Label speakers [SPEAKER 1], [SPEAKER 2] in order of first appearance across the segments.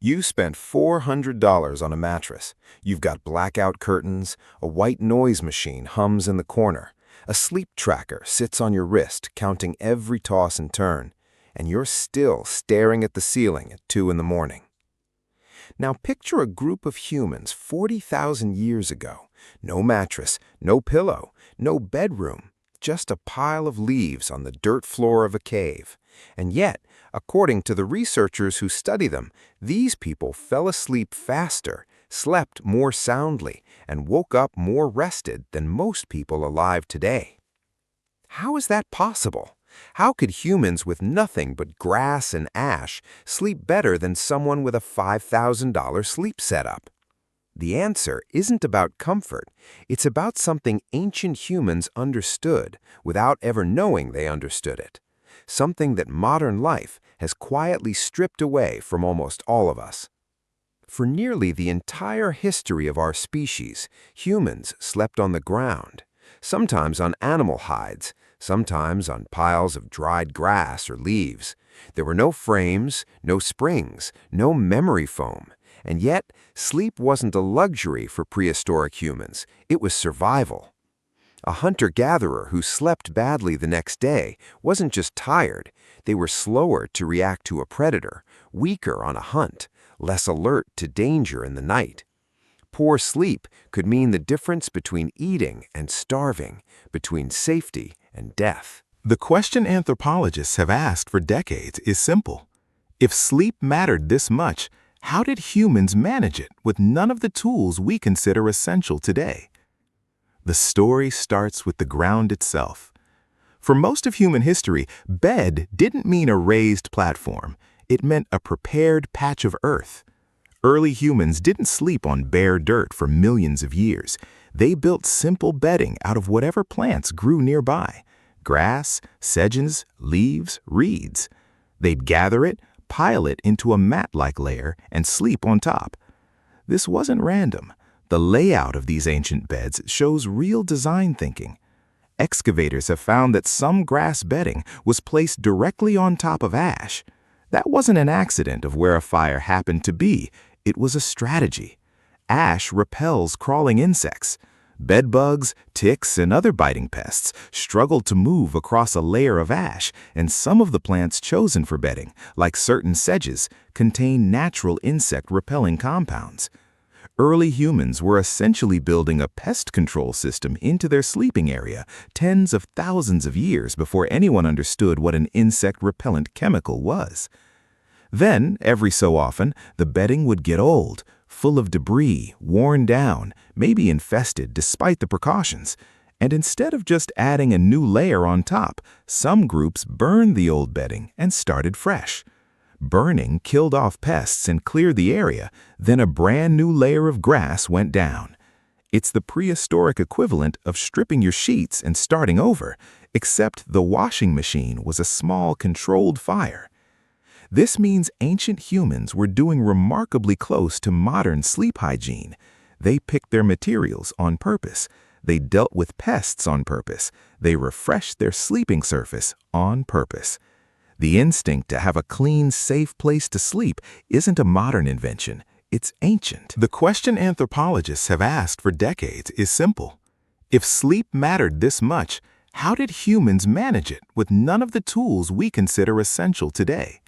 [SPEAKER 1] You spent $400 on a mattress. You've got blackout curtains, a white noise machine hums in the corner, a sleep tracker sits on your wrist counting every toss and turn, and you're still staring at the ceiling at 2 in the morning. Now picture a group of humans 40,000 years ago. No mattress, no pillow, no bedroom, just a pile of leaves on the dirt floor of a cave. And yet, according to the researchers who study them, these people fell asleep faster, slept more soundly, and woke up more rested than most people alive today. How is that possible? How could humans with nothing but grass and ash sleep better than someone with a $5,000 sleep setup? The answer isn't about comfort. It's about something ancient humans understood without ever knowing they understood it. Something that modern life has quietly stripped away from almost all of us. For nearly the entire history of our species, humans slept on the ground, sometimes on animal hides, sometimes on piles of dried grass or leaves. There were no frames, no springs, no memory foam. And yet, sleep wasn't a luxury for prehistoric humans. It was survival. A hunter-gatherer who slept badly the next day wasn't just tired. They were slower to react to a predator, weaker on a hunt, less alert to danger in the night. Poor sleep could mean the difference between eating and starving, between safety and death.
[SPEAKER 2] The question anthropologists have asked for decades is simple. If sleep mattered this much, how did humans manage it with none of the tools we consider essential today? The story starts with the ground itself. For most of human history, bed didn't mean a raised platform. It meant a prepared patch of earth. Early humans didn't sleep on bare dirt for millions of years. They built simple bedding out of whatever plants grew nearby: grass, sedges, leaves, reeds. They'd gather it, pile it into a mat-like layer, and sleep on top. This wasn't random. The layout of these ancient beds shows real design thinking. Excavators have found that some grass bedding was placed directly on top of ash. That wasn't an accident of where a fire happened to be. It was a strategy. Ash repels crawling insects. Bedbugs, ticks, and other biting pests struggled to move across a layer of ash, and some of the plants chosen for bedding, like certain sedges, contain natural insect-repelling compounds. Early humans were essentially building a pest control system into their sleeping area tens of thousands of years before anyone understood what an insect-repellent chemical was. Then, every so often, the bedding would get old, full of debris, worn down, maybe infested despite the precautions. And instead of just adding a new layer on top, some groups burned the old bedding and started fresh. Burning killed off pests and cleared the area, then a brand new layer of grass went down. It's the prehistoric equivalent of stripping your sheets and starting over, except the washing machine was a small, controlled fire. This means ancient humans were doing remarkably close to modern sleep hygiene. They picked their materials on purpose. They dealt with pests on purpose. They refreshed their sleeping surface on purpose. The instinct to have a clean, safe place to sleep isn't a modern invention. It's ancient. The question anthropologists have asked for decades is simple. If sleep mattered this much, how did humans manage it with none of the tools we consider essential today?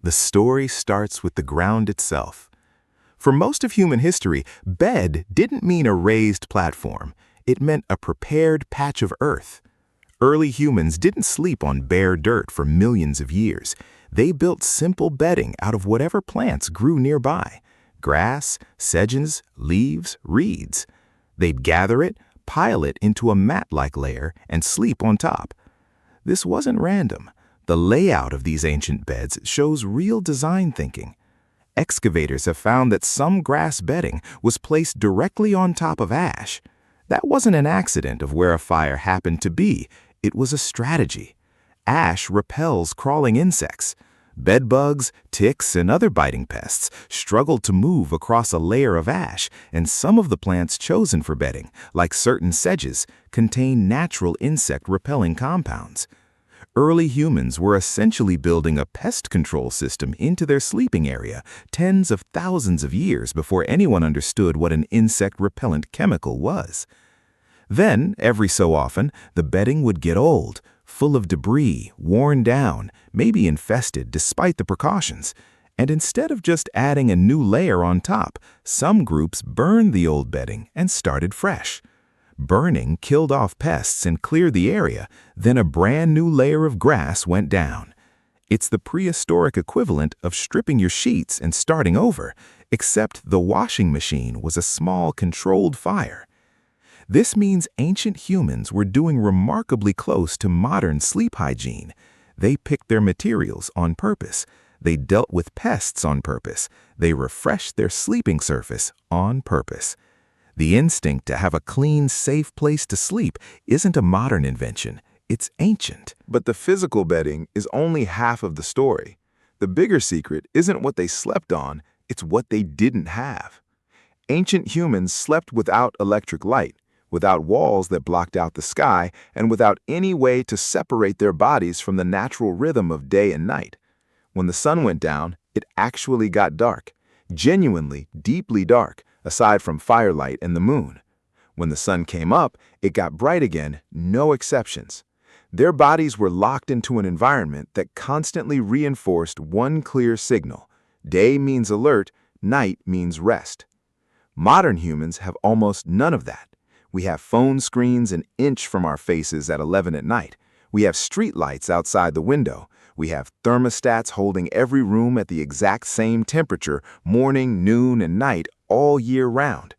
[SPEAKER 2] The story starts with the ground itself. For most of human history, bed didn't mean a raised platform. It meant a prepared patch of earth. Early humans didn't sleep on bare dirt for millions of years. They built simple bedding out of whatever plants grew nearby: grass, sedges, leaves, reeds. They'd gather it, pile it into a mat-like layer, and sleep on top. This wasn't random. The layout of these ancient beds shows real design thinking. Excavators have found that some grass bedding was placed directly on top of ash. That wasn't an accident of where a fire happened to be. It was a strategy. Ash repels crawling insects. Bedbugs, ticks, and other biting pests struggled to move across a layer of ash, and some of the plants chosen for bedding, like certain sedges, contain natural insect-repelling compounds. Early humans were essentially building a pest control system into their sleeping area tens of thousands of years before anyone understood what an insect repellent chemical was. Then, every so often, the bedding would get old, full of debris, worn down, maybe infested despite the precautions. And instead of just adding a new layer on top, some groups burned the old bedding and started fresh. Burning killed off pests and cleared the area, then a brand new layer of grass went down. It's the prehistoric equivalent of stripping your sheets and starting over, except the washing machine was a small, controlled fire. This means ancient humans were doing remarkably close to modern sleep hygiene. They picked their materials on purpose. They dealt with pests on purpose. They refreshed their sleeping surface on purpose. The instinct to have a clean, safe place to sleep isn't a modern invention. It's ancient.
[SPEAKER 3] But the physical bedding is only half of the story. The bigger secret isn't what they slept on, it's what they didn't have. Ancient humans slept without electric light, without walls that blocked out the sky, and without any way to separate their bodies from the natural rhythm of day and night. When the sun went down, it actually got dark. Genuinely, deeply dark, aside from firelight and the moon. When the sun came up, it got bright again, no exceptions. Their bodies were locked into an environment that constantly reinforced one clear signal. Day means alert, night means rest. Modern humans have almost none of that. We have phone screens an inch from our faces at 11 at night. We have street lights outside the window. We have thermostats holding every room at the exact same temperature, morning, noon, and night, all year round.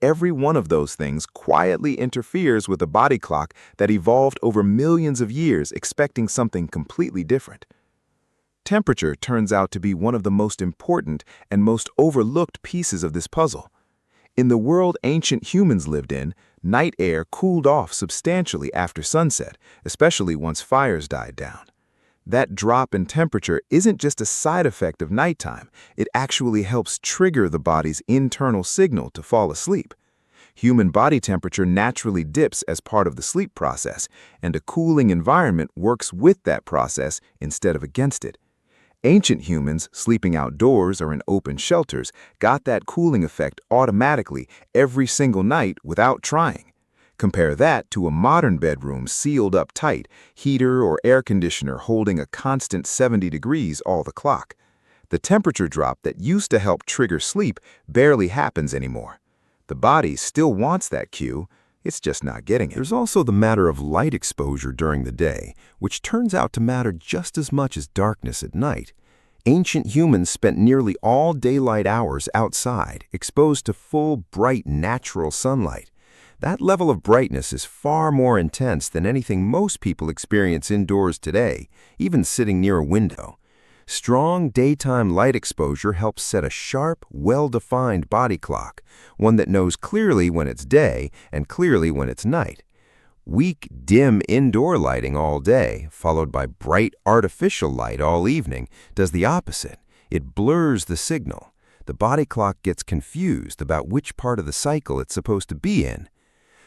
[SPEAKER 3] Every one of those things quietly interferes with a body clock that evolved over millions of years expecting something completely different. Temperature turns out to be one of the most important and most overlooked pieces of this puzzle. In the world ancient humans lived in, night air cooled off substantially after sunset, especially once fires died down. That drop in temperature isn't just a side effect of nighttime, it actually helps trigger the body's internal signal to fall asleep. Human body temperature naturally dips as part of the sleep process, and a cooling environment works with that process instead of against it. Ancient humans, sleeping outdoors or in open shelters, got that cooling effect automatically every single night without trying. Compare that to a modern bedroom sealed up tight, heater or air conditioner holding a constant 70 degrees all the clock. The temperature drop that used to help trigger sleep barely happens anymore. The body still wants that cue, it's just not getting it.
[SPEAKER 1] There's also the matter of light exposure during the day, which turns out to matter just as much as darkness at night. Ancient humans spent nearly all daylight hours outside, exposed to full, bright, natural sunlight. That level of brightness is far more intense than anything most people experience indoors today, even sitting near a window. Strong daytime light exposure helps set a sharp, well-defined body clock, one that knows clearly when it's day and clearly when it's night. Weak, dim indoor lighting all day, followed by bright artificial light all evening, does the opposite. It blurs the signal. The body clock gets confused about which part of the cycle it's supposed to be in.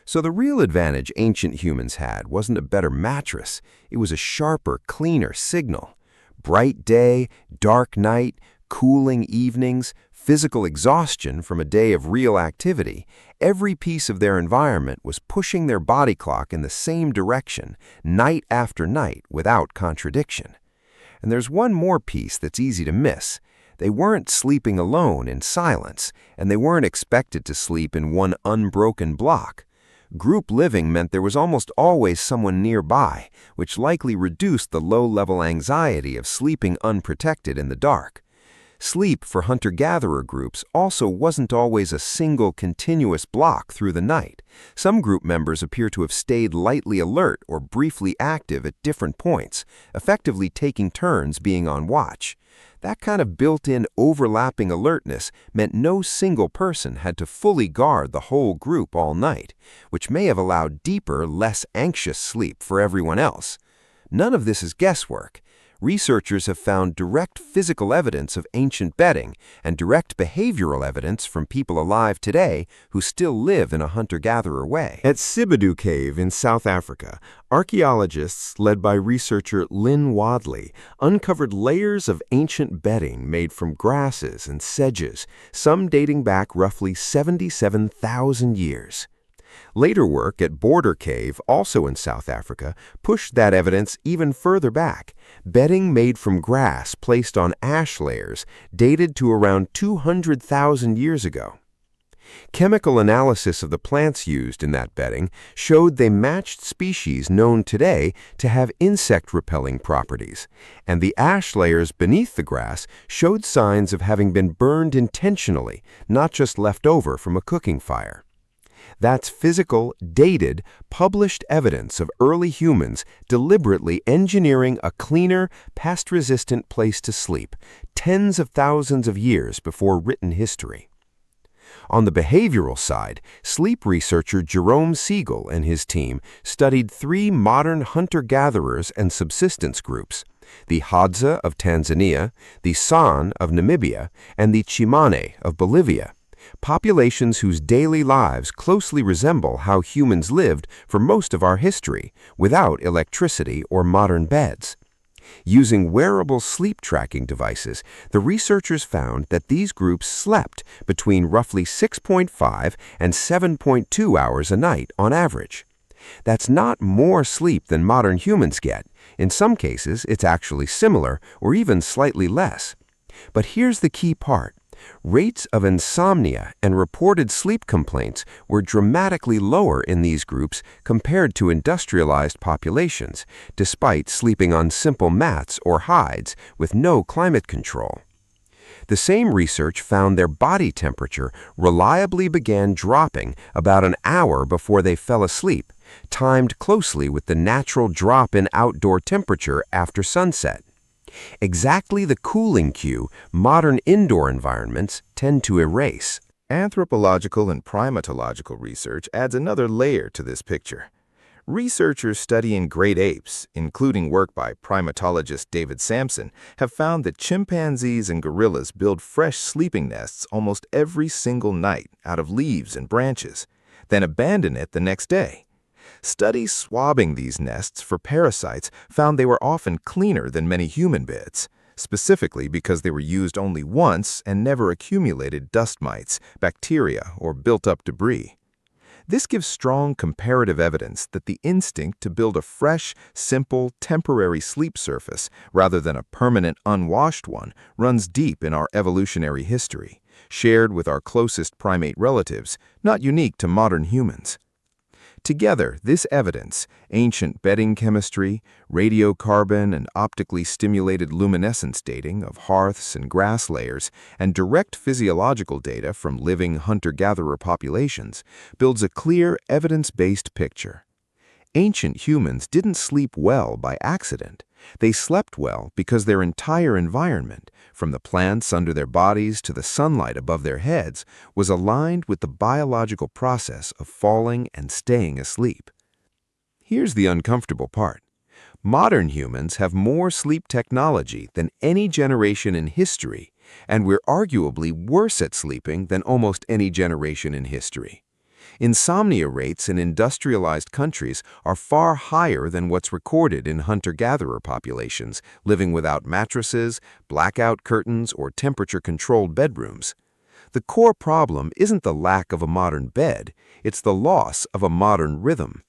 [SPEAKER 1] So the real advantage ancient humans had wasn't a better mattress, it was a sharper, cleaner signal. Bright day, dark night, cooling evenings, physical exhaustion from a day of real activity, every piece of their environment was pushing their body clock in the same direction, night after night, without contradiction. And there's one more piece that's easy to miss. They weren't sleeping alone in silence, and they weren't expected to sleep in one unbroken block. Group living meant there was almost always someone nearby, which likely reduced the low-level anxiety of sleeping unprotected in the dark. Sleep for hunter-gatherer groups also wasn't always a single continuous block through the night. Some group members appear to have stayed lightly alert or briefly active at different points, effectively taking turns being on watch. That kind of built-in overlapping alertness meant no single person had to fully guard the whole group all night, which may have allowed deeper, less anxious sleep for everyone else. None of this is guesswork. researchers have found direct physical evidence of ancient bedding and direct behavioral evidence from people alive today who still live in a hunter-gatherer way. At Sibadu Cave in South Africa, archaeologists led by researcher Lynn Wadley uncovered layers of ancient bedding made from grasses and sedges, some dating back roughly 77,000 years. Later work at Border Cave, also in South Africa, pushed that evidence even further back. Bedding made from grass placed on ash layers dated to around 200,000 years ago. Chemical analysis of the plants used in that bedding showed they matched species known today to have insect-repelling properties, and the ash layers beneath the grass showed signs of having been burned intentionally, not just left over from a cooking fire. That's physical, dated, published evidence of early humans deliberately engineering a cleaner, pest-resistant place to sleep, tens of thousands of years before written history. On the behavioral side, sleep researcher Jerome Siegel and his team studied 3 modern hunter-gatherers and subsistence groups: the Hadza of Tanzania, the San of Namibia, and the Chimane of Bolivia, populations whose daily lives closely resemble how humans lived for most of our history, without electricity or modern beds. Using wearable sleep tracking devices, the researchers found that these groups slept between roughly 6.5 and 7.2 hours a night on average. That's not more sleep than modern humans get. In some cases, it's actually similar or even slightly less. But here's the key part. Rates of insomnia and reported sleep complaints were dramatically lower in these groups compared to industrialized populations, despite sleeping on simple mats or hides with no climate control. The same research found their body temperature reliably began dropping about an hour before they fell asleep, timed closely with the natural drop in outdoor temperature after sunset. Exactly the cooling cue modern indoor environments tend to erase.
[SPEAKER 3] Anthropological and primatological research adds another layer to this picture. Researchers studying great apes, including work by primatologist David Sampson, have found that chimpanzees and gorillas build fresh sleeping nests almost every single night out of leaves and branches, then abandon it the next day. Studies swabbing these nests for parasites found they were often cleaner than many human beds, specifically because they were used only once and never accumulated dust mites, bacteria, or built-up debris. This gives strong comparative evidence that the instinct to build a fresh, simple, temporary sleep surface rather than a permanent, unwashed one runs deep in our evolutionary history, shared with our closest primate relatives, not unique to modern humans. Together, this evidence, ancient bedding chemistry, radiocarbon and optically stimulated luminescence dating of hearths and grass layers, and direct physiological data from living hunter-gatherer populations, builds a clear, evidence-based picture. Ancient humans didn't sleep well by accident. They slept well because their entire environment, from the plants under their bodies to the sunlight above their heads, was aligned with the biological process of falling and staying asleep. Here's the uncomfortable part. Modern humans have more sleep technology than any generation in history, and we're arguably worse at sleeping than almost any generation in history. Insomnia rates in industrialized countries are far higher than what's recorded in hunter-gatherer populations living without mattresses, blackout curtains, or temperature-controlled bedrooms. The core problem isn't the lack of a modern bed, it's the loss of a modern rhythm.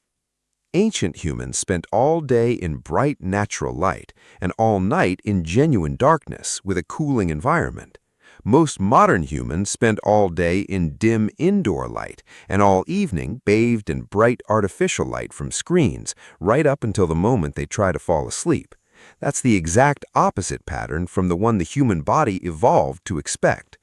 [SPEAKER 3] Ancient humans spent all day in bright natural light and all night in genuine darkness with a cooling environment. Most modern humans spend all day in dim indoor light and all evening bathed in bright artificial light from screens, right up until the moment they try to fall asleep. That's the exact opposite pattern from the one the human body evolved to expect.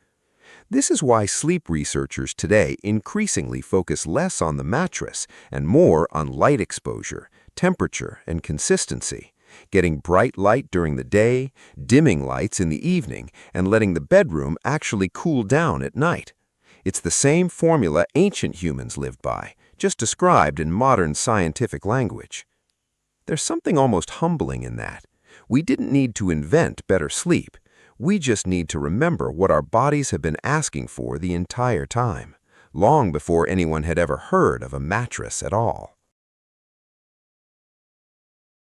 [SPEAKER 3] This is why sleep researchers today increasingly focus less on the mattress and more on light exposure, temperature, and consistency. Getting bright light during the day, dimming lights in the evening, and letting the bedroom actually cool down at night. It's the same formula ancient humans lived by, just described in modern scientific language. There's something almost humbling in that.
[SPEAKER 1] We didn't need to invent better sleep. We just need to remember what our bodies have been asking for the entire time, long before anyone had ever heard of a mattress at all.